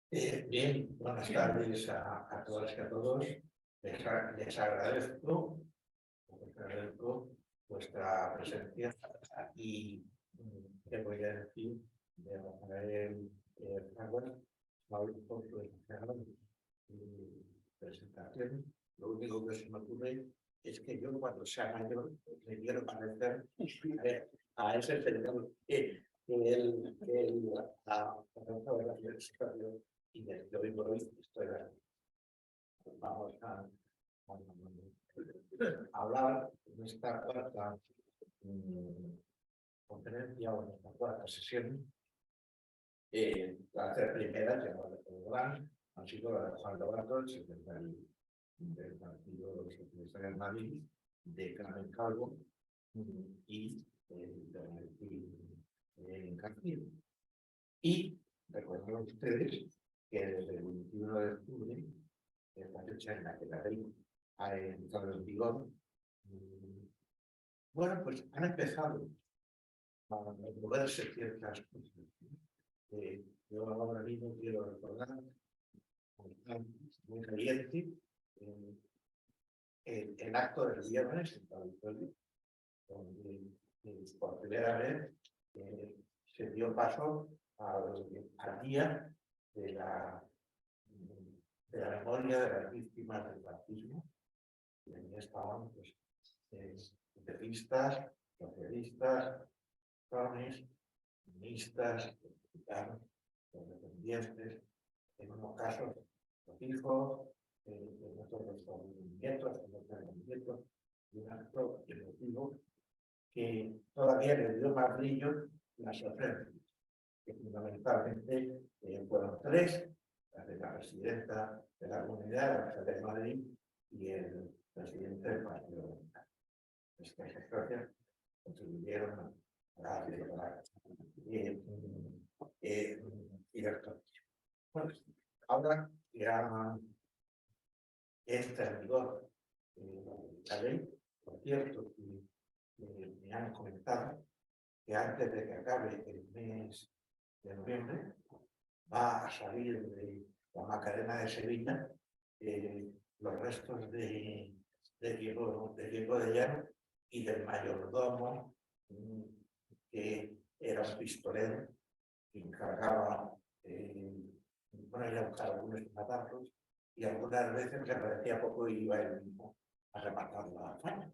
Bien, buenas tardes a todas y a todos. Les agradezco vuestra presencia y te voy a decir de Rafael Fraguas, por su presentación. Lo único que se me ocurre es que yo cuando sea mayor me quiero parecer a ese señor que la universidad y desde hoy por hoy estoy vamos a hablar en esta cuarta conferencia o en esta cuarta sesión. Las tres primeras, ya lo recordarán, han sido la de Juan Lobato, el secretario del Partido Socialista de Madrid, de Carmen Calvo y de Valentín Castillo. Y recuerden ustedes que desde el 21 de octubre, la fecha en la que la ley ha entrado en vigor, bueno, pues han empezado a moverse ciertas cosas. Yo ahora mismo quiero recordar, muy caliente, el acto del viernes en Pablo, donde por primera vez se dio paso al día de la memoria de las víctimas del fascismo. Y en estaban pues, periodistas, socialistas, jóvenes, comunistas, republicanos, independientes, en unos casos los hijos, en otros los nietos, en otros los nietos, y un acto emotivo que todavía le dio más brillo las ofrendas, que fundamentalmente fueron tres: las de la presidenta de la comunidad, la de Madrid, y el presidente del Partido Democrático. Estas historias contribuyeron a la directoria. Bueno, ahora ya está en vigor la ley, por cierto, me han comentado que antes de que acabe el mes de noviembre va a salir de la Macarena de Sevilla los restos de Diego de Llano y del mayordomo, que era un pistolero que encargaba ir a buscar algunos y matarlos, y algunas veces le parecía poco y iba él mismo a rematar la faena.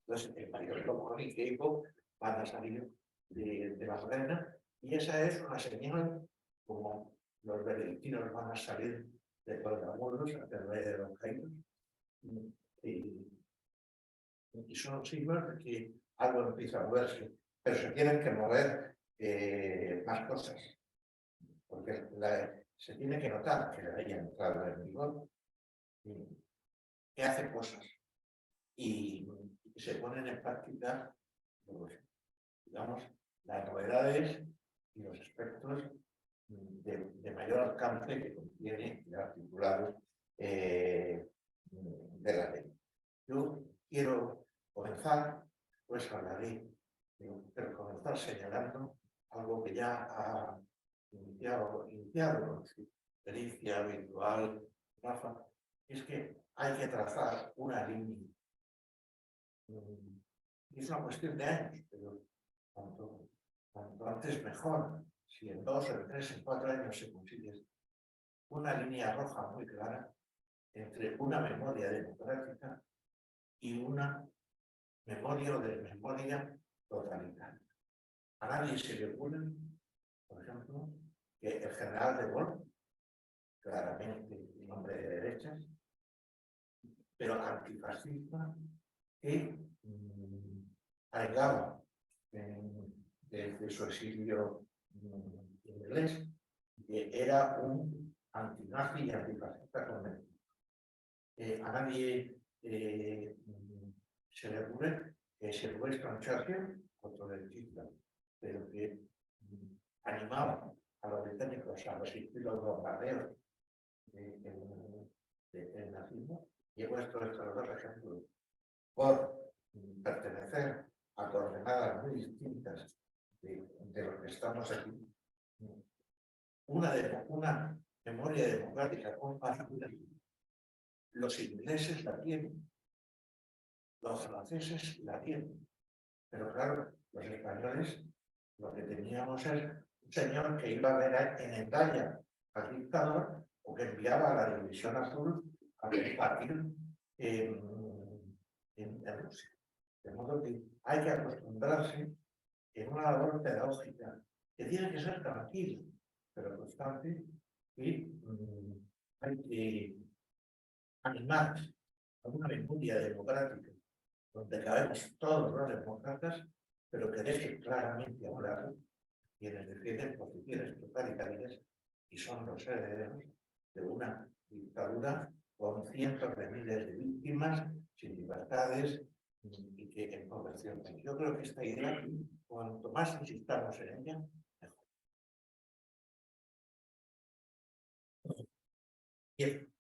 Entonces, el mayordomo y Keiko van a salir de la Macarena, y esa es una señal, como los benedictinos van a salir de Tornamuros a través de los caídos. Y son signos de que algo empieza a moverse, pero se tienen que mover más cosas, porque se tiene que notar que la ley ha entrado en vigor, que hace cosas y se ponen en práctica, pues, digamos, las novedades y los aspectos de mayor alcance que contiene el articulado de la ley. Yo quiero comenzar, pues hablaré, pero comenzar señalando algo que ya ha iniciado con su experiencia habitual, Rafa, es que hay que trazar una línea. Es una cuestión de años, pero cuanto antes mejor. Si en 2, en 3, en 4 años se consigue una línea roja muy clara entre una memoria democrática y una memoria totalitaria. A nadie se le ocurre, por ejemplo, que el general de Gaulle, claramente un hombre de derechas, pero antifascista, que alegaba desde su exilio inglés que era un antinazi y antifascista convencido. A nadie se le ocurre que Sir Winston Churchill, otro derechista, pero que animaba a los británicos a resistir los bombardeos del nazismo. Y he puesto estos dos ejemplos por pertenecer a coordenadas muy distintas de lo que estamos aquí. Una memoria democrática compartida. Los ingleses la tienen, los franceses la tienen, pero claro, los españoles lo que teníamos es un señor que iba a ver en Hendaya al dictador o que enviaba a la División Azul a combatir en Rusia. De modo que hay que acostumbrarse en una labor pedagógica que tiene que ser tranquila, pero constante, y hay que animar a una memoria democrática donde cabemos todos los demócratas, pero que deje claramente a un lado quienes defienden posiciones totalitarias y son los herederos de una dictadura con cientos de miles de víctimas, sin libertades y que empobreció. Yo creo que esta idea, cuanto más insistamos en ella, mejor. Bien,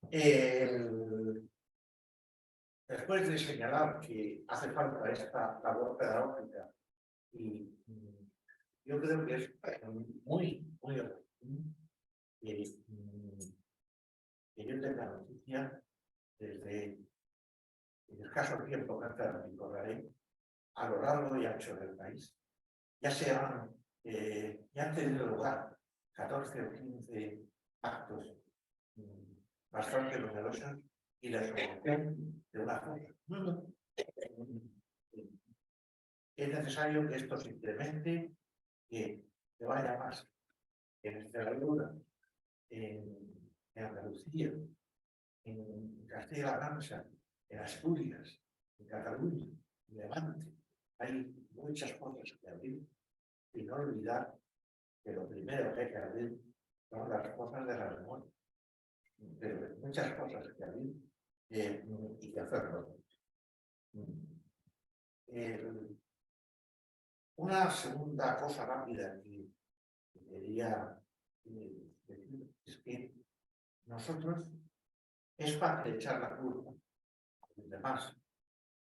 después de señalar que hace falta esta labor pedagógica, y yo creo que es muy oportuno que yo tenga noticia desde el escaso tiempo que recorreré a lo largo y ancho del país, ya han tenido lugar 14 o 15 actos bastante numerosos y la solución de una forma. Es necesario que esto se incremente, que vaya más en Extremadura, en Andalucía, en Castilla-La Mancha, en Asturias, en Cataluña, en Levante. Hay muchas cosas que abrir y no olvidar que lo primero que hay que abrir son las cosas de la memoria. Pero hay muchas cosas que abrir y que hacerlo. Una segunda cosa rápida que quería decir es que nosotros es fácil echar la culpa a los demás,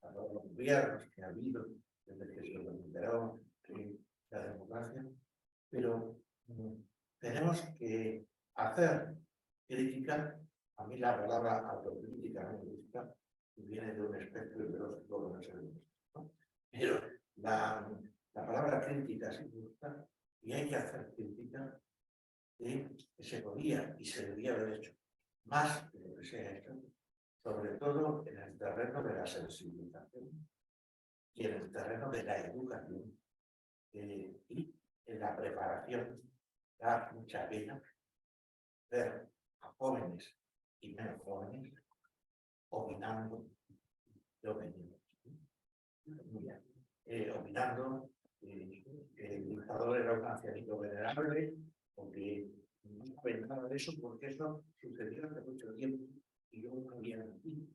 a todos los gobiernos que ha habido desde que se recuperó la democracia, pero tenemos que hacer crítica. A mí la palabra autocrítica no me gusta, viene de un espectro ideológico que no se me gusta, ¿no? Pero la palabra crítica sí me gusta y hay que hacer crítica de que se podía y se debía haber hecho más de lo que se ha hecho, sobre todo en el terreno de la sensibilización y en el terreno de la educación y en la preparación. Da mucha pena ver a jóvenes y menos jóvenes opinando opinando que el dictador era un ancianito venerable, o que no saben nada de eso porque eso sucedió hace mucho tiempo y yo no había nacido.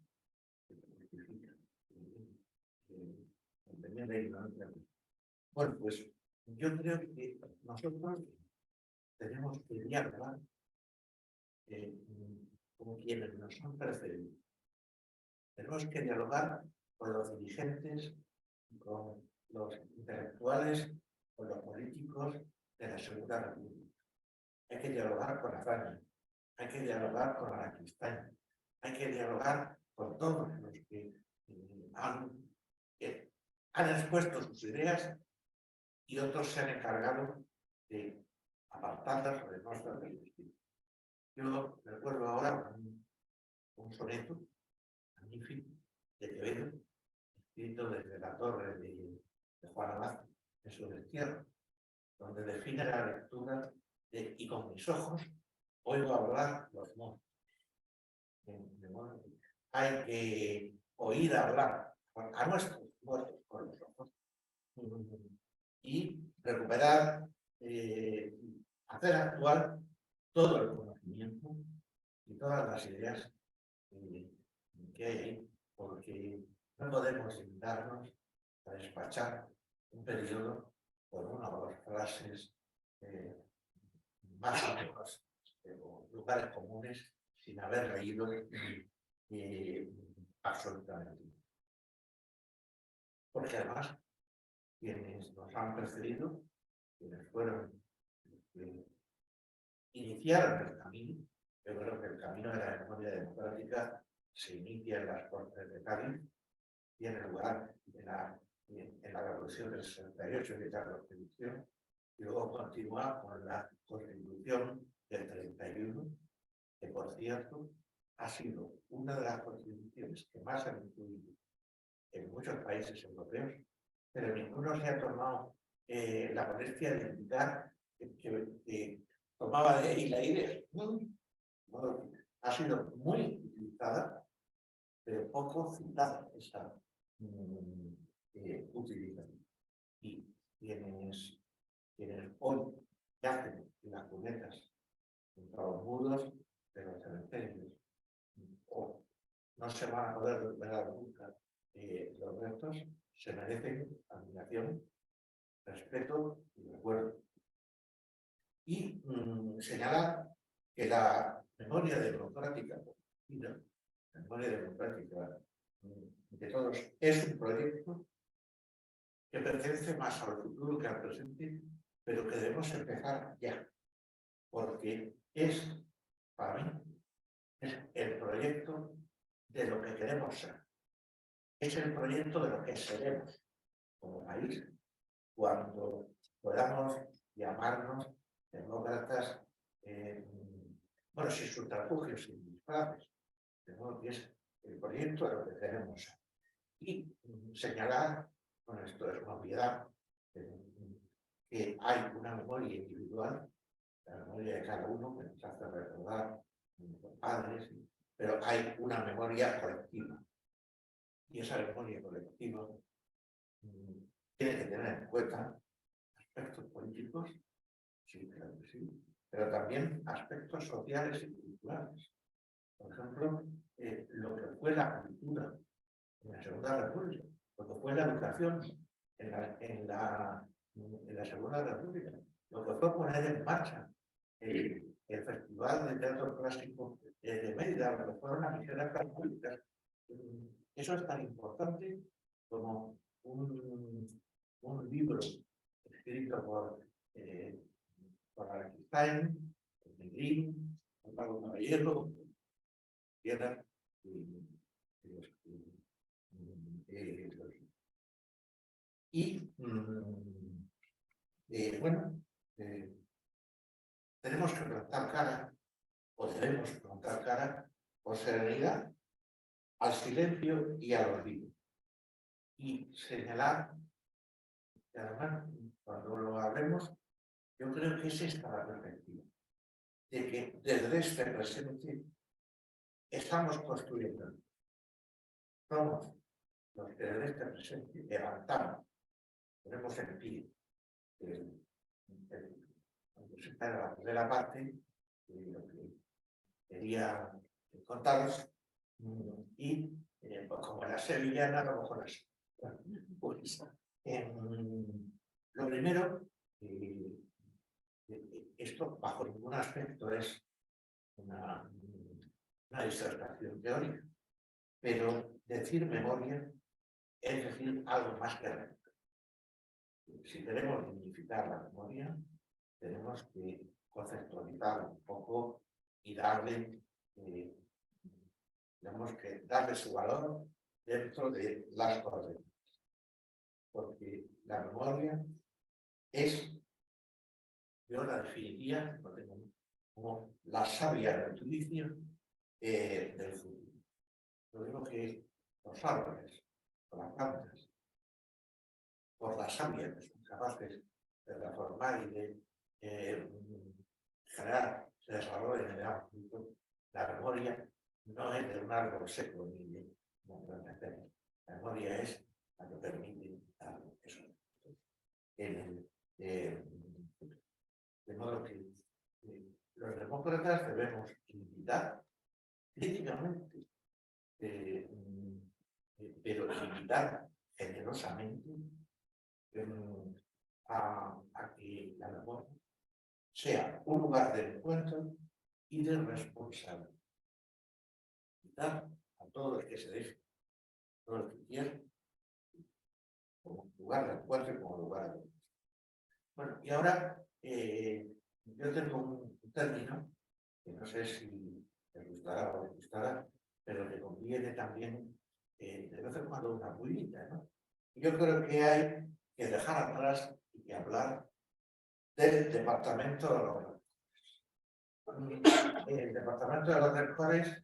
Bueno, pues yo creo que nosotros tenemos que dialogar con quienes nos han precedido. Tenemos que dialogar con los dirigentes, con los intelectuales, con los políticos de la Segunda República. Hay que dialogar con Azaña, hay que dialogar con Araquistáin, hay que dialogar con todos los que han expuesto sus ideas y otros se han encargado de apartarlas o de no estar permitidas. Yo recuerdo ahora un soneto magnífico de Quevedo, escrito desde la torre de Juan Abad, en su destierro, donde define la lectura de "y con mis ojos oigo hablar los muertos". Hay que oír hablar a nuestros muertos con los ojos y recuperar, hacer actuar todo el conocimiento y todas las ideas que hay ahí, porque no podemos limitarnos a despachar un periodo por una o dos frases más o menos lugares comunes sin haber leído absolutamente. Porque además, quienes nos han precedido, quienes fueron iniciaron el camino, Yo creo que el camino de la memoria democrática se inicia en las Cortes de Cádiz, tiene lugar en la Revolución del 68 de Carlos Constitución, y luego continúa con la Constitución del 31, que por cierto ha sido una de las constituciones que más han influido en muchos países europeos, pero ninguno se ha tomado la molestia de indicar que tomaba de ahí la idea. Ha sido muy utilizada, pero poco citada esa utilización. Y quienes hoy yacen en las cunetas contra los muros de los cementerios, o no se van a poder recuperar nunca los restos, se merecen admiración, respeto y recuerdo. Y señalar que la memoria democrática, la memoria democrática de todos, es un proyecto que pertenece más al futuro que al presente, pero que debemos empezar ya, porque es, para mí, es el proyecto de lo que queremos ser. Es el proyecto de lo que seremos como país cuando podamos llamarnos demócratas, bueno, sin subterfugios, sin disfraces, de modo que es el proyecto de lo que queremos ser. Y señalar, bueno, esto es una obviedad, que hay una memoria individual, la memoria de cada uno, que nos hace recordar los padres, pero hay una memoria colectiva. Y esa memoria colectiva tiene que tener en cuenta aspectos políticos, sí, claro que sí, pero también aspectos sociales y culturales. Por ejemplo, lo que fue la cultura en la Segunda República, lo que fue la educación en la Segunda República, lo que fue poner en marcha el Festival de Teatro Clásico de Mérida, lo que fueron las misiones públicas. Eso es tan importante como un libro escrito por Arenstein, Negrín, por Pablo Caballero, bueno, tenemos que plantar cara, o debemos plantar cara, con serenidad, al silencio y al olvido. Y señalar, que además, cuando lo hablemos, yo creo que es esta la perspectiva, de que desde este presente estamos construyendo. Somos los que desde este presente levantamos, ponemos en pie. Cuando se está en la primera parte, lo que quería contaros, y pues como la sevillana, a lo mejor así. Pues, lo primero, esto bajo ningún aspecto es una disertación teórica, pero decir memoria es decir algo más que recuerdo. Si queremos dignificar la memoria, tenemos que conceptualizar un poco y darle, tenemos que darle su valor dentro de las cosas. Porque la memoria es, yo la definiría como la savia reutilicia del futuro. Lo mismo que los árboles, o las plantas, por la savia que son capaces de reformar y de generar desarrollo en el ámbito, la memoria no es de un árbol seco ni de una planta estéril. La memoria es la que permite dar eso. De modo que los demócratas debemos invitar críticamente, pero invitar generosamente a que la memoria sea un lugar de encuentro y de responsabilidad. Invitar a todos los que se dejen, a todos los que quieran, como lugar de encuentro y como lugar de encuentro. Bueno, y ahora yo tengo un término que no sé si gustará o les gustará, pero que conviene también de vez en cuando una bullita, ¿no? Yo creo que hay que dejar atrás y hablar del Departamento de los Rectores. El Departamento de los Rectores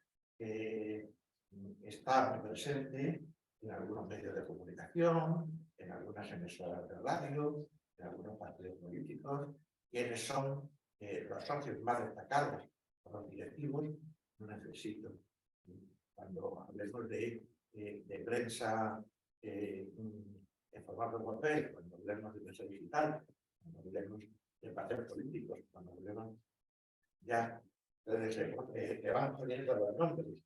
está muy presente en algunos medios de comunicación, en algunas emisoras de radio, en algunos partidos políticos, quienes son los socios más destacados, los directivos. No necesito, cuando hablemos de prensa en formato de papel, cuando hablemos de prensa digital, cuando hablemos de partidos políticos, cuando hablemos ya le van poniendo los nombres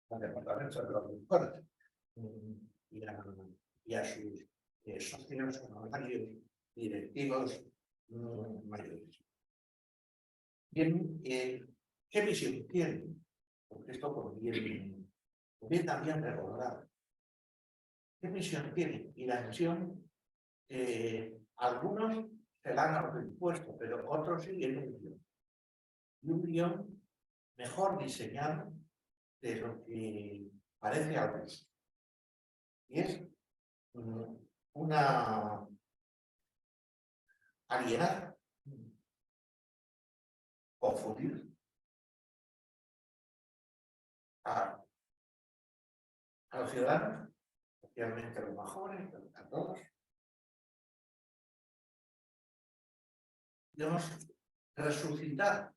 al departamento de los rectores y a sus socios honorarios directivos mayores. Bien, ¿qué misión tienen? Porque esto conviene también recordar. ¿Qué misión tienen? Y la misión, algunos se la han autoimpuesto, pero otros siguen un guión. Y un guión mejor diseñado de lo que parece a algunos. Y es una alienar, confundir a los ciudadanos, especialmente a los más jóvenes, a todos. Debemos resucitar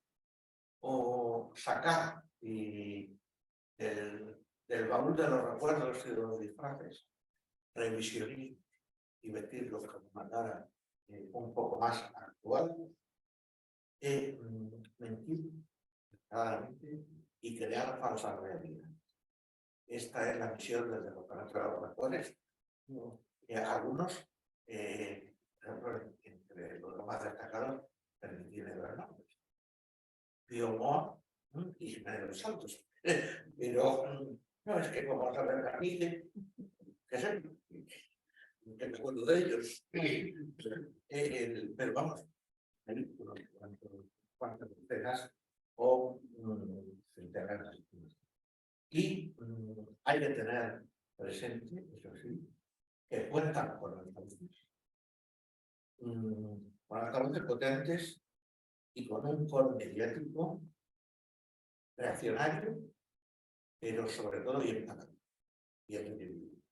o sacar del baúl de los recuerdos y de los disfraces revisionismo y vestirlos con una cara un poco más actual, mentir claramente y crear falsas realidades. Esta es la misión del Departamento de los Rectores. Algunos, entre los más destacados, permitirme ver nombres. Pío Moa y Jiménez Santos. Pero no es que como saber Camille, que sé, que me acuerdo de ellos. Pero vamos, cuántas decenas o centenares. Y hay que tener presente, eso sí, que cuentan con altavoces potentes y con un foro mediático reaccionario, pero sobre todo bien pagado. Y el individuo.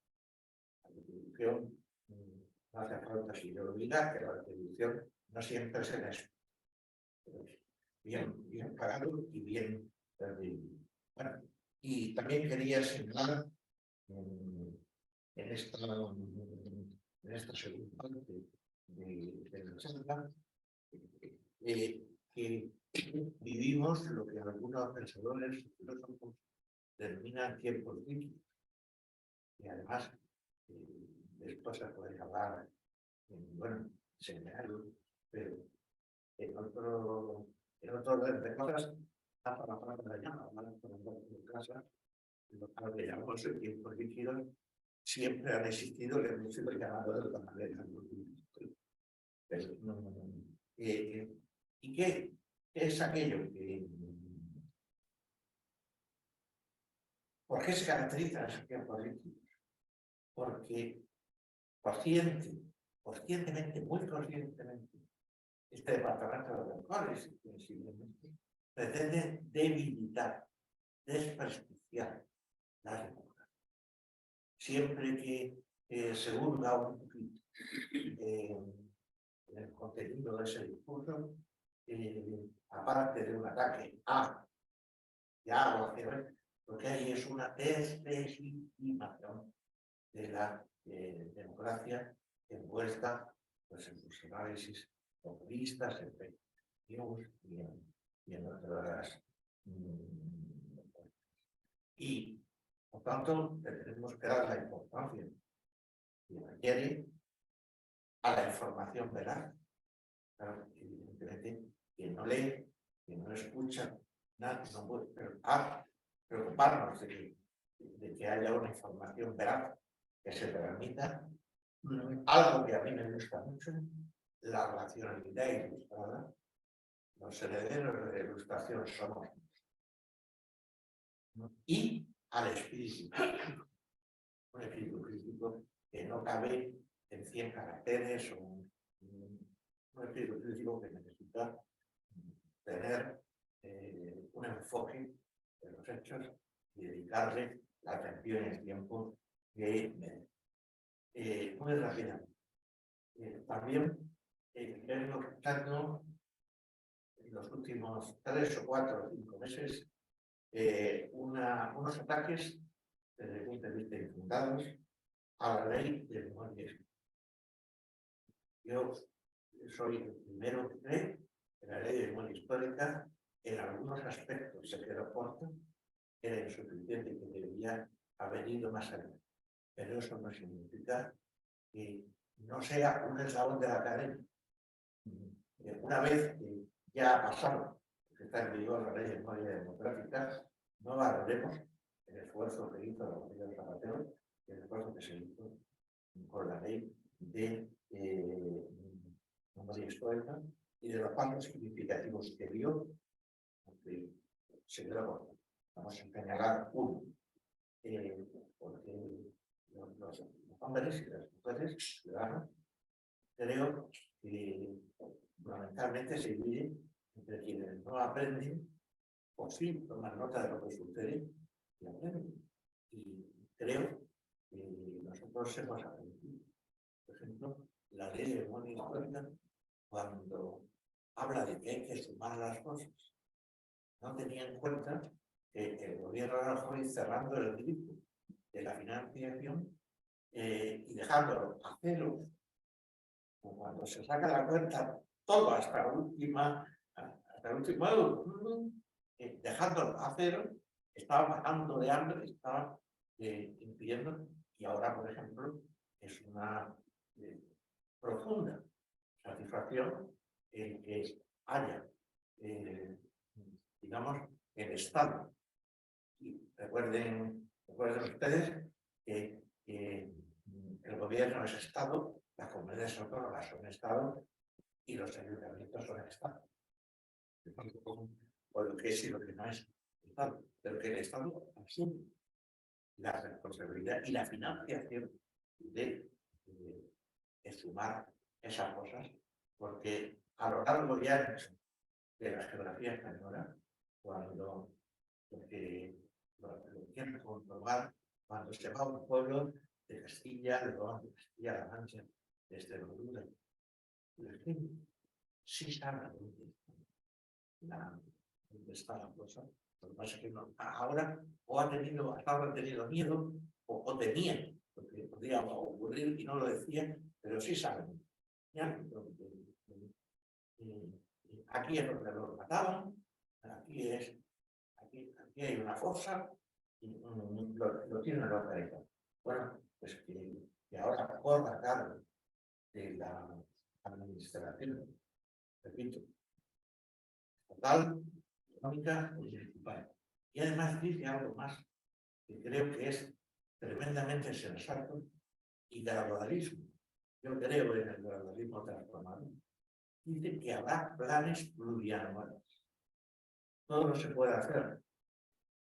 La distribución, no hace falta si yo olvidar que la distribución no siempre es en eso. Bien pagado y bien perdido. Bueno, y también quería señalar en esta segunda parte de la charla que vivimos lo que algunos pensadores filósofos denominan tiempos críticos. Y además, después se puede hablar bueno, señalado, pero en otro orden de cosas, para allá, en casa, lo que llamamos el tiempo líquido, siempre han existido, le hemos sido llamado de otra manera. ¿Y qué es aquello que... ¿Por qué se caracterizan esos tiempos líquidos? Porque conscientemente, muy conscientemente, este departamento de rectores pretende debilitar, desprestigiar la democracia. Siempre que se hurga un poquito en el contenido de ese discurso, aparte de un ataque a lo que hay es una deslegitimación de la democracia envuelta pues, en sus análisis populistas, en fake news y en otras. Y, por tanto, tenemos que dar la importancia que requiere a la información veraz. Claro, evidentemente, quien no lee, quien no escucha, nada, no puede preocuparnos de que haya una información veraz que se permita. Algo que a mí me gusta mucho, la racionalidad ilustrada. Los herederos de la ilustración somos y al espíritu crítico. Un espíritu crítico que no cabe en 100 caracteres o un espíritu crítico que necesita tener un enfoque de los hechos y dedicarle la atención y el tiempo que muy rápidamente. También vengo escuchando en los últimos 3 o 4 o 5 meses unos ataques desde el punto de vista infundados a la ley de memoria histórica. Yo soy el primero que cree que la ley de memoria histórica en algunos aspectos se quedó corta, era insuficiente y que debería haber ido más allá. Pero eso no significa que no sea un eslabón de la cadena. Una vez que ya ha pasado, que está en vigor la ley de memoria democrática, no valoremos el esfuerzo que hizo la Universidad de Zapatero y el esfuerzo que se hizo con la ley de memoria histórica y de los pasos significativos que dio, aunque se quedó corto. Vamos a señalar uno, porque los hombres y las mujeres ciudadanos creo que fundamentalmente se divide entre quienes no aprenden o sí toman nota de lo que sucede y aprenden. Y creo que nosotros hemos aprendido. Por ejemplo, la ley de memoria histórica, cuando habla de que hay que sumar las cosas, no tenía en cuenta que el gobierno de Rajoy, cerrando el grifo de la financiación y dejándolo a cero, cuando se saca la cuenta todo hasta el último euro, dejándolo a cero, estaba matando de hambre, estaba impidiendo, y ahora, por ejemplo, es una profunda satisfacción el que haya, digamos, el Estado. Y recuerden ustedes que el gobierno es Estado, las comunidades autónomas son Estado y los ayuntamientos son Estado. O lo que es y lo que no es Estado. Pero que el Estado asume la responsabilidad y la financiación de sumar esas cosas, porque a lo largo ya de la geografía española, cuando lo quieren comprobar, cuando se va a un pueblo de Castilla, de Castilla-La Mancha, de Extremadura, la gente sí sabe dónde está la cosa. Lo que pasa es que no, ahora o ha tenido, hasta ahora ha tenido miedo o temían, porque podría ocurrir y no lo decían, pero sí saben. Aquí es donde los mataban, aquí hay una fosa, y lo tienen localizado. Bueno, pues que ahora corra cargo de la administración, repito, estatal, económica y municipal. Y además dice algo más que creo que es tremendamente sensato y gradualismo. Yo creo en el gradualismo transformado. Dice que habrá planes plurianuales. Todo no se puede hacer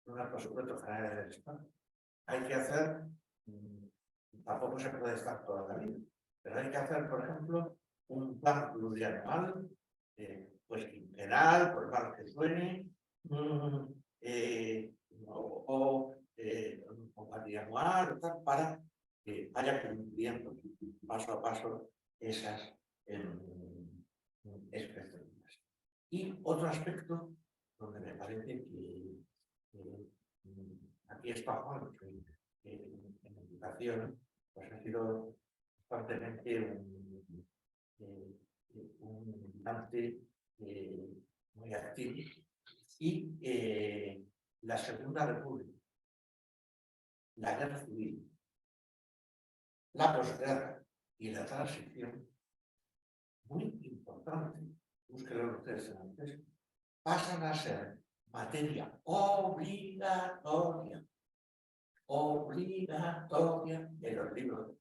en unos presupuestos generales del Estado. Hay que hacer, tampoco se puede estar toda la vida, pero hay que hacer, por ejemplo, un plan plurianual, pues quinquenal, por mal que suene, o cuatrianual, para que vaya cumpliendo paso a paso esas expectativas. Y otro aspecto donde me parece que aquí está Juan, que en educación pues ha sido constantemente un militante muy activo, y la Segunda República, la Guerra Civil, la posguerra y la transición, muy importante, búsquenlo ustedes antes, pasan a ser materia obligatoria en los libros.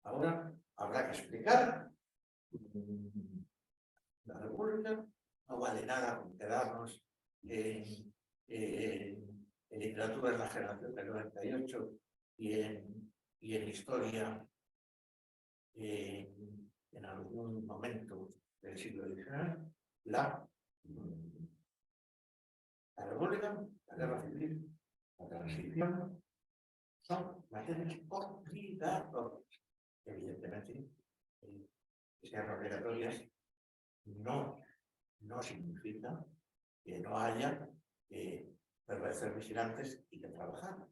Ahora habrá que explicar. La República no vale nada con quedarnos en en literatura es la generación del 98 y en historia en algún momento del siglo XIX, la República, la Guerra Civil, la Transición, son materias obligatorias. Evidentemente, que sean obligatorias no significa que no haya que permanecer vigilantes y que trabajar.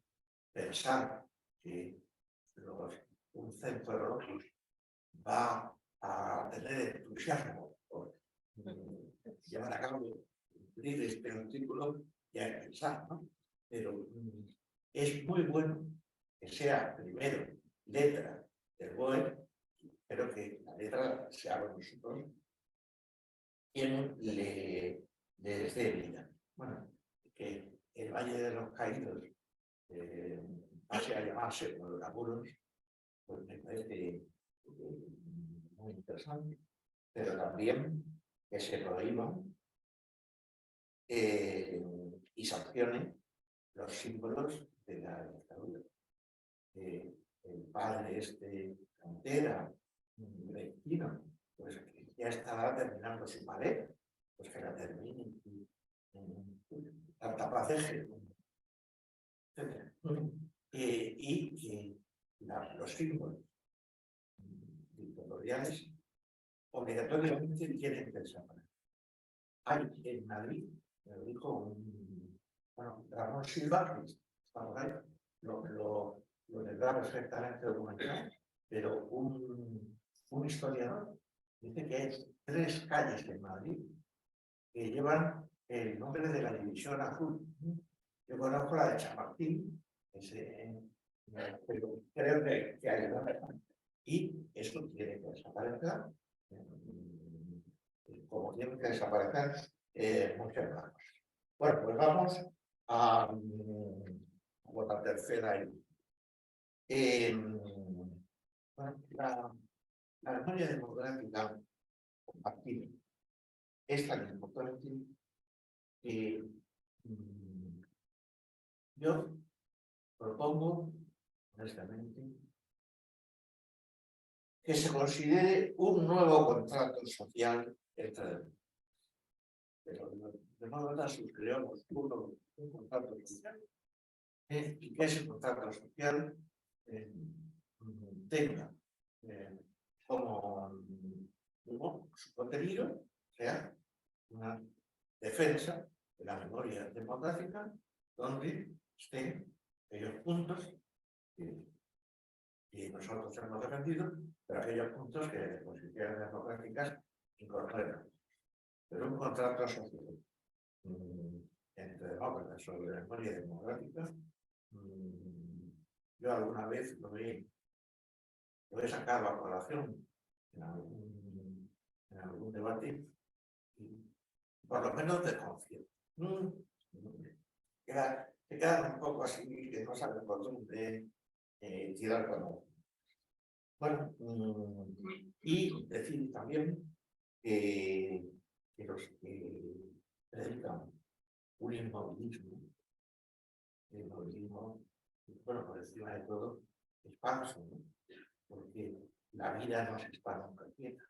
Pensar que un centro de locos va a tener entusiasmo por llevar a cabo cumplir este artículo y hay que pensar, ¿no? Pero es muy bueno que sea primero letra del BOE, pero que la letra se haga nosotros quien le dé vida. Bueno, que el Valle de los Caídos pase a llamarse por los apuros, pues me parece muy interesante, pero también que se prohíban y sancione los símbolos de la dictadura. El padre cantera, vecino, pues que ya estará terminando su pared, pues que la termine tanta paz etc. Y que los símbolos dictatoriales obligatoriamente tienen que desaparecer. Hay en Madrid, me lo dijo Ramón Silva, que está por ahí, lo tendrá perfectamente documentado, pero un historiador dice que hay 3 calles en Madrid que llevan el nombre de la División Azul. Yo conozco la de Chamartín, pero creo que hay una. Y eso tiene que desaparecer, como tiene que desaparecer muchas cosas. Bueno, pues vamos a la tercera. Bueno, la memoria democrática compartida es tan importante que yo propongo, honestamente, que se considere un nuevo contrato social entre pero de modo suscribamos un contrato social y que ese contrato social tenga como su contenido sea una defensa de la memoria democrática donde estén aquellos puntos que nosotros hemos defendido, pero aquellos puntos que las posiciones democráticas incorporan. Pero un contrato social entre demócratas sobre la memoria democrática, yo alguna vez lo he sacado a colación en algún debate y por lo menos desconfío. Se queda un poco así que no sabe por dónde tirar con otro. Bueno, y decir también que los que predican un inmovilismo, bueno, por encima de todo, es falso, ¿no? Porque la vida no se está nunca quieta.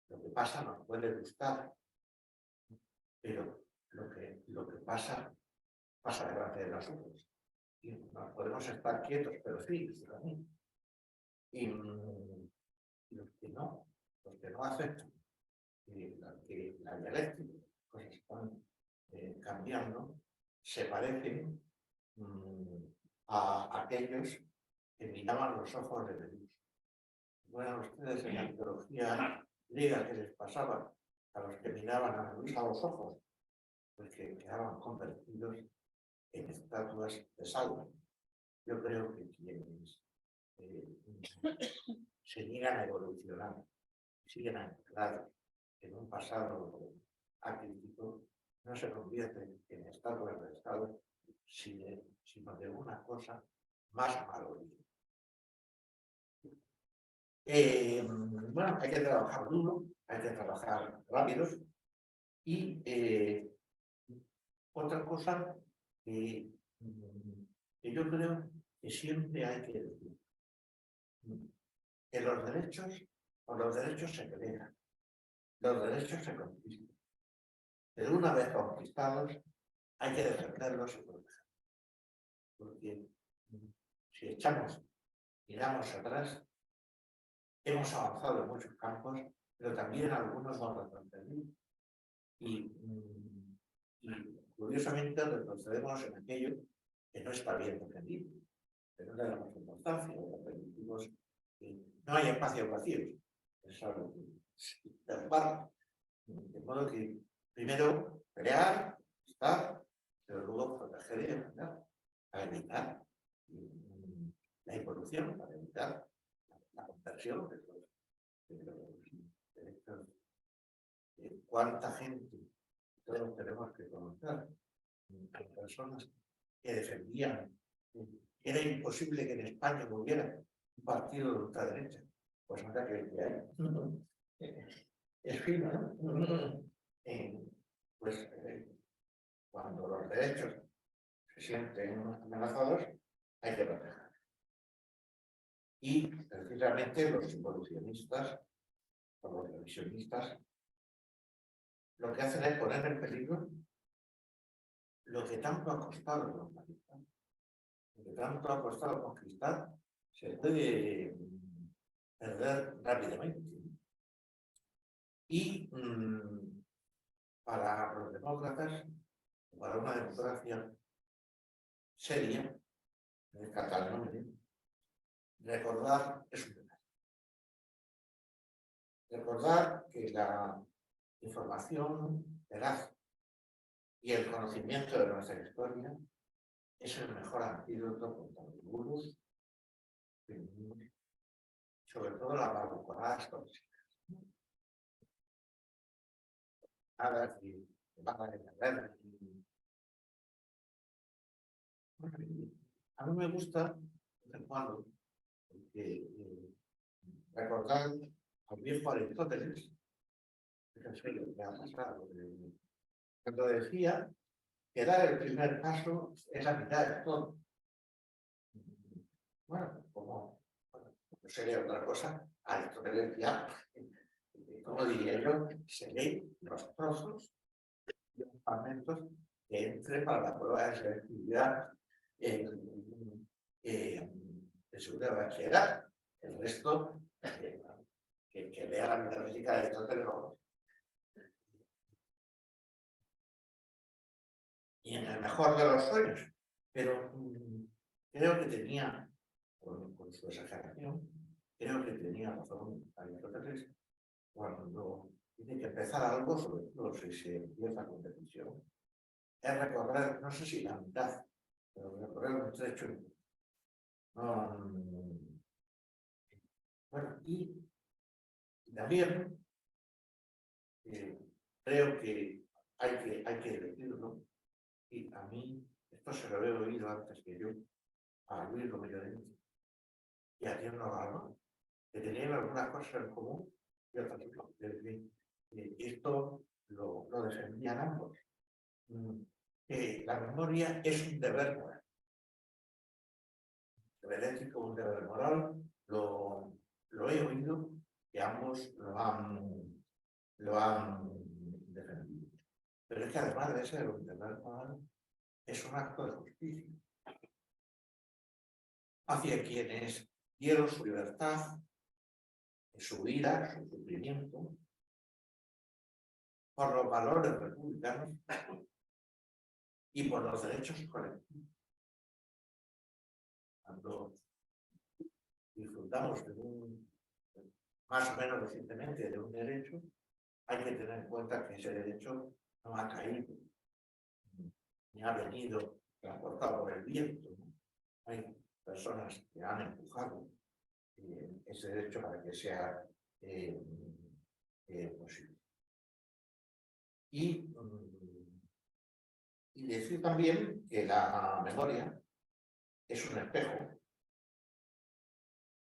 Lo que pasa nos puede gustar, pero lo que pasa delante de nosotros. Y no podemos estar quietos, pero sí, y los que no aceptan que la dialéctica, cosas están cambiando, se parecen a aquellos que miraban los ojos de Dios. Bueno, ustedes en la mitología griega que les pasaba a los que miraban a Dios a los ojos, pues que quedaban convertidos en estatuas de sal. Yo creo que quienes se niegan a evolucionar, siguen anclados en un pasado acrítico, no se convierten en estatuas de Estado, sino de una cosa más valorada. Bueno, hay que trabajar duro, hay que trabajar rápido y otra cosa que Y yo creo que siempre hay que decir que los derechos se pelean, los derechos se conquistan. Pero una vez conquistados, hay que defenderlos y protegerlos. Porque si miramos atrás, hemos avanzado en muchos campos, pero también algunos hemos retrocedido. Y curiosamente retrocedemos en aquello que no está bien defendido, que no le damos importancia, permitimos que no hay espacios vacíos. Es algo que derrumbar. De modo que primero crear, estar, pero luego proteger y defender, para evitar la involución, para evitar la conversión de los derechos. ¿Cuánta gente todos tenemos que conocer? Personas que defendían que era imposible que en España no hubiera un partido de ultraderecha. Pues ahora que hay. Es firme, ¿no? Pues cuando los derechos se sienten amenazados, hay que proteger. Y precisamente los involucionistas o los revisionistas lo que hacen es poner en peligro lo que tanto ha costado normalizar, lo que tanto ha costado conquistar, se puede perder rápidamente. Y para los demócratas, para una democracia seria, catalana, recordar es un deber. Recordar que la información veraz y el conocimiento de nuestra historia es el mejor antídoto contra los bulos, sobre todo las barbacoadas tóxicas. Nada que van a entender. A mí me gusta, cuando recordar al viejo Aristóteles, que ha pasado, cuando decía que dar el primer paso es la mitad de todo. Bueno, como no sería otra cosa, Aristóteles decía, como diría yo, se leen los trozos y los fragmentos que entren para la prueba de selectividad de seguridad de bachillerato. El resto, que lea la metafísica de Aristóteles. Y en el mejor de los sueños, pero creo que tenía, con su exageración, creo que tenía razón Aristóteles cuando tiene que empezar algo, sobre todo si se empieza con decisión, es recorrer, no sé si la mitad, pero recorrer un trecho. Bueno, y también creo que hay que decirlo, y a mí, esto se lo he oído antes que yo, a Luis Romero y a Tierno Galván, que tenían algunas cosas en común y otras no. Esto lo defendían ambos. La memoria es un deber moral. El deber ético, un deber moral, lo he oído que ambos lo han defendido. Pero es que además de ser un deber moral, es un acto de justicia hacia quienes dieron su libertad, su vida, su sufrimiento, por los valores republicanos y por los derechos colectivos. Cuando disfrutamos más o menos recientemente de un derecho, hay que tener en cuenta que ese derecho no ha caído, ni ha venido transportado por el viento. Hay personas que han empujado ese derecho para que sea posible. Y decir también que la memoria es un espejo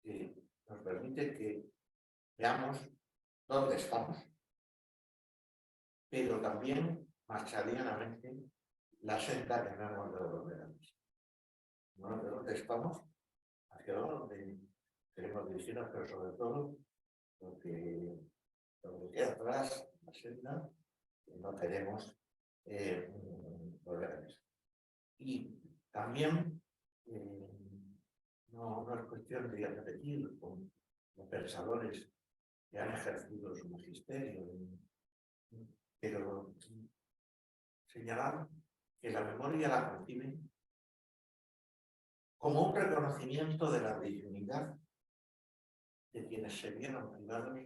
que nos permite que veamos dónde estamos, pero también marchadianamente la senda que no hemos de volver antes. no de dónde estamos, hacia dónde queremos dirigirnos, pero sobre todo lo que queda atrás, la senda, no queremos volver a eso. Y también no es cuestión de repetir con los pensadores que han ejercido su magisterio, pero señalar que la memoria la conciben como un reconocimiento de la dignidad de quienes se vieron privados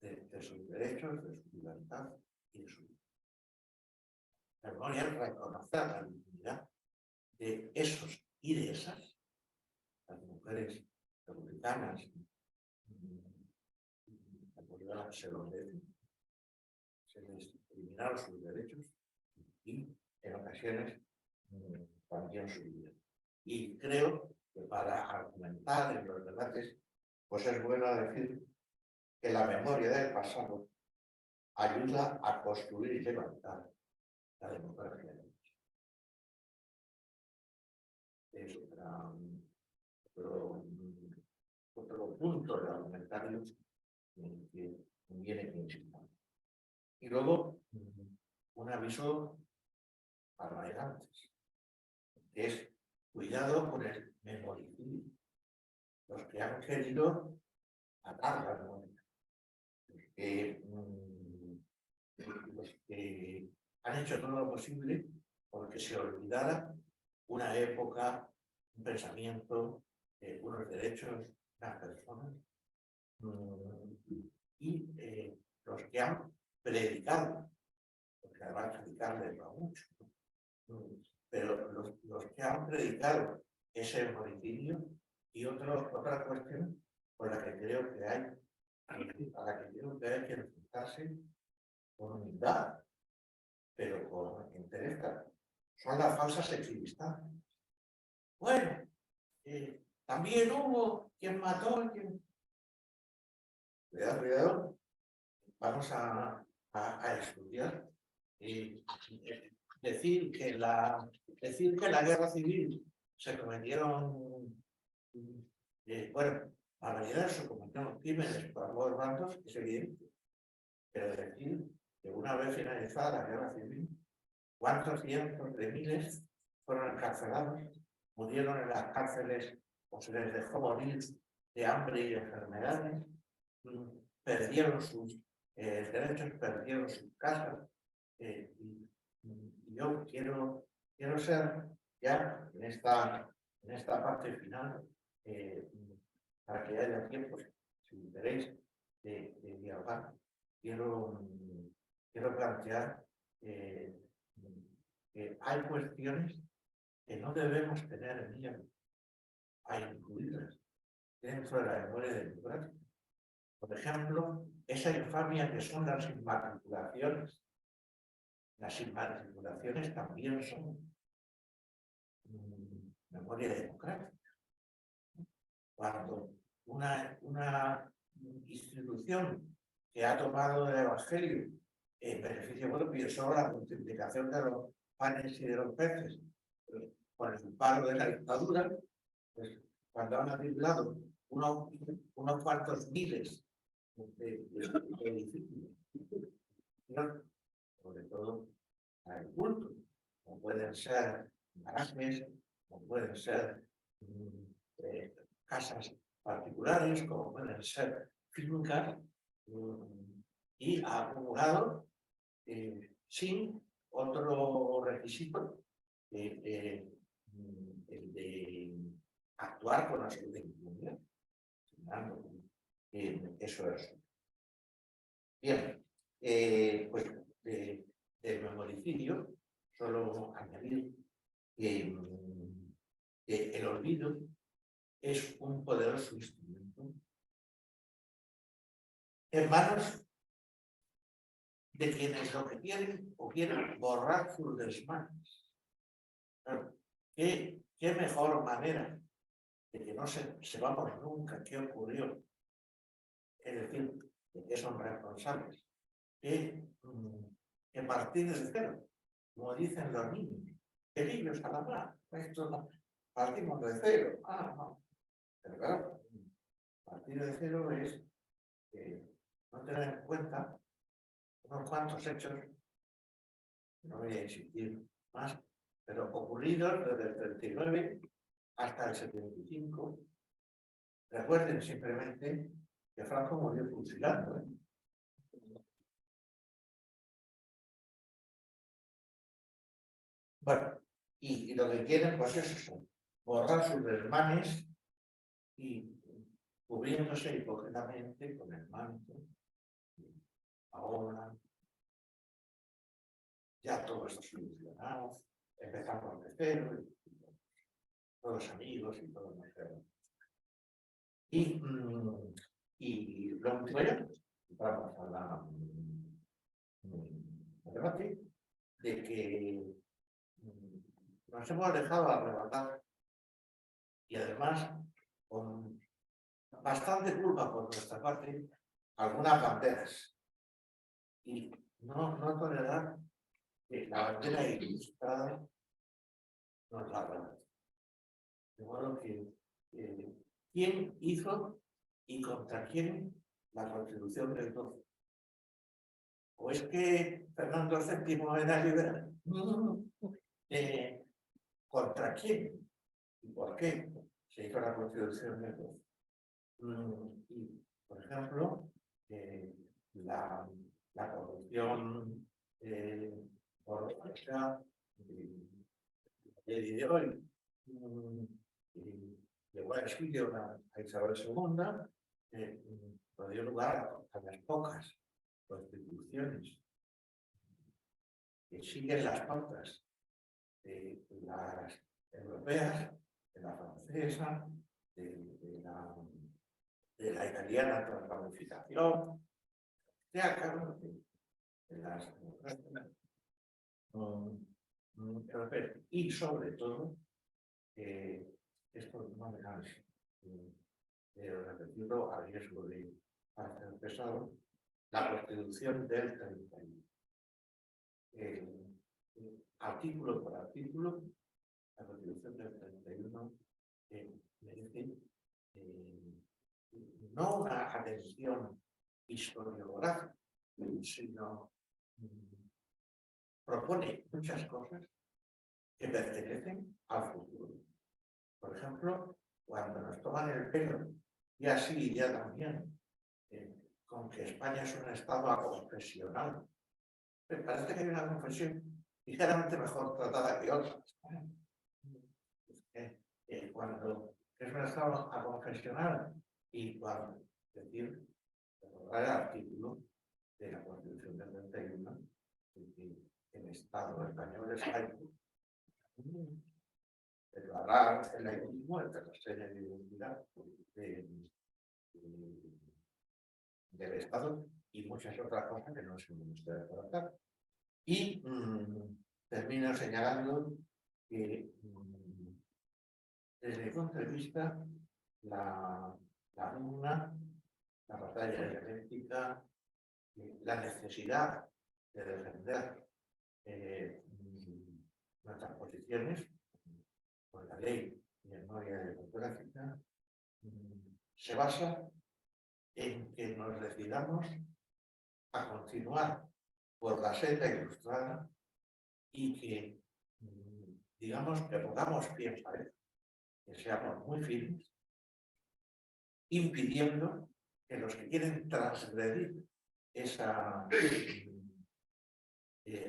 de sus derechos, de su libertad y de su vida. La memoria es reconocer la dignidad de esos y de esas, las mujeres republicanas, se les eliminaron sus derechos y en ocasiones también su vida. Y creo que para argumentar en los debates, pues es bueno decir que la memoria del pasado ayuda a construir y levantar la democracia. Es otro punto de argumentario que conviene que insistamos. Y luego, un aviso para navegantes, que es cuidado con el memoricidio. Los que han querido atar la memoria, los que han hecho todo lo posible porque se olvidara una época, un pensamiento, unos derechos, unas personas, y los que han predicado, porque además predicar les va mucho, pero los que han predicado ese homicidio y otra cuestión por la que creo que hay, a la que creo que hay que enfrentarse con humildad, pero con interés, son las falsas equidistancias. Bueno, también hubo quien mató, quien... Cuidado, vamos a estudiar y decir que la guerra civil se cometieron, bueno, barbaridades, se cometieron crímenes por ambos bandos, es evidente, pero decir que una vez finalizada la guerra civil, cuántos cientos de miles fueron encarcelados, murieron en las cárceles o se les dejó morir de hambre y de enfermedades, perdieron sus derechos, perdieron sus casas. Y yo quiero ser ya en esta parte final, para que haya tiempo, si queréis, de dialogar. Quiero plantear que hay cuestiones que no debemos tener miedo a incluirlas dentro de la memoria democrática. Por ejemplo, esa infamia que son las inmatriculaciones. Las inmatriculaciones también son memoria democrática. Cuando una institución que ha tomado el Evangelio en beneficio propio, solo la multiplicación de los panes y de los peces, con el paro de la dictadura, pues cuando han arreglado unos cuantos miles de edificios, sobre todo para el culto, como pueden ser garajes, como pueden ser casas particulares, como pueden ser fincas, y ha acumulado sin otro requisito, el de actuar con absoluta impunidad. Eso es. Bien, pues del memoricidio, solo añadir que el olvido es un poderoso instrumento en manos de quienes lo que quieren o quieren borrar sus desmanes. Claro, ¿qué mejor manera de que no sepamos nunca qué ocurrió? Es decir, de qué son responsables, que partir de cero, como dicen los niños, pelillos a la mar. Esto no, partimos de cero. No. Pero claro, partir de cero es no tener en cuenta unos cuantos hechos, no voy a insistir más, pero ocurridos desde el 39 hasta el 75. Recuerden simplemente que Franco murió fusilado. Bueno, y lo que quieren, pues es eso, borrar sus desmanes y cubriéndose hipócritamente con el manto. Ahora ya todo está solucionado, empezamos de cero, todos amigos y todos nosotros. Y lo último ya, vamos a la debate de que nos hemos dejado arrebatar y además con bastante culpa por nuestra parte algunas banderas y no tolerar que la bandera ilustrada nos la arrebate. De modo que ¿quién hizo y contra quién la Constitución del 12? ¿O es que Fernando VII era liberal? ¿Contra quién? ¿Y por qué se hizo la Constitución del 12? Y, por ejemplo, la corrupción política de hoy llegó a exilio a Isabel II, dio lugar a las pocas constituciones que siguen las pautas de las europeas, de la francesa, de la italiana tras la unificación, de acá, de las europeas, y sobre todo, esto no me canse de repetirlo a riesgo de hacer pesado, la Constitución del 31. Artículo por artículo, la Constitución del 31 merece no una atención historiográfica, sino propone muchas cosas que pertenecen al futuro. Por ejemplo, cuando nos toman el pelo, y así ya también, con que España es un estado aconfesional, me parece que hay una confesión ligeramente mejor tratada que otras. Cuando es un estado aconfesional y cuando decir el artículo de la Constitución del 31, que el Estado español es laico, declarar el laicismo entre la seña de identidad del Estado y muchas otras cosas que no se me gusta tratar. Y termino señalando que desde mi punto de vista la batalla dialéctica, la necesidad de defender nuestras posiciones con la ley y memoria democrática se basa en que nos decidamos a continuar por la senda ilustrada y que, digamos, que pongamos pie en pared, que seamos muy firmes, impidiendo que los que quieren transgredir esa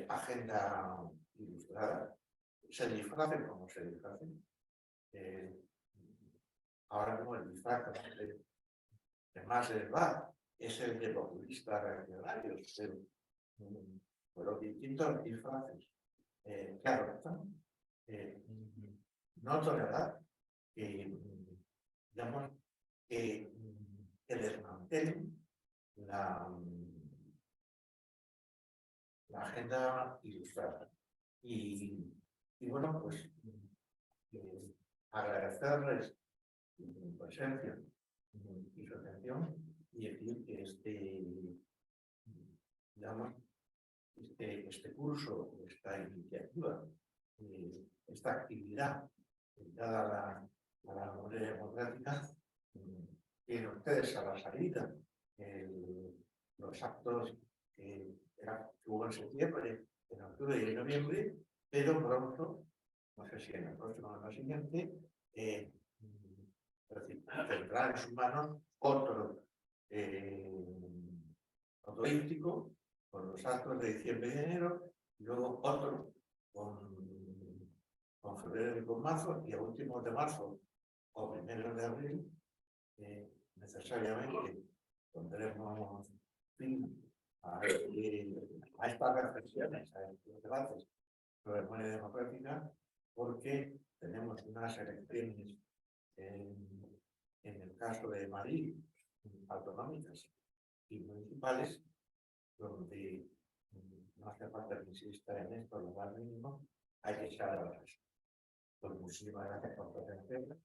agenda ilustrada se disfracen como se disfracen. Ahora mismo el disfraz que más les va es el de populistas reaccionarios, por los distintos disfraces que adoptan, no tolerar que, digamos, que desmantelen la agenda ilustrada. Y bueno, pues agradecerles su presencia y su atención y decir que digamos, este curso, esta iniciativa, esta actividad dada la memoria democrática, tienen ustedes a la salida los actos que hubo en septiembre, en octubre y en noviembre, pero pronto, no sé si en el próximo o en el siguiente, tendrá en sus manos otro híptico con los actos de diciembre y de enero, y luego otro con febrero y con marzo, y a últimos de marzo o primeros de abril, necesariamente pondremos fin a estas reflexiones, a estos debates sobre memoria democrática, porque tenemos unas elecciones en el caso de Madrid, autonómicas y municipales, donde no hace falta que insista en esto, lo más mínimo, hay que echar a la red. Pues muchísimas gracias por tu atención.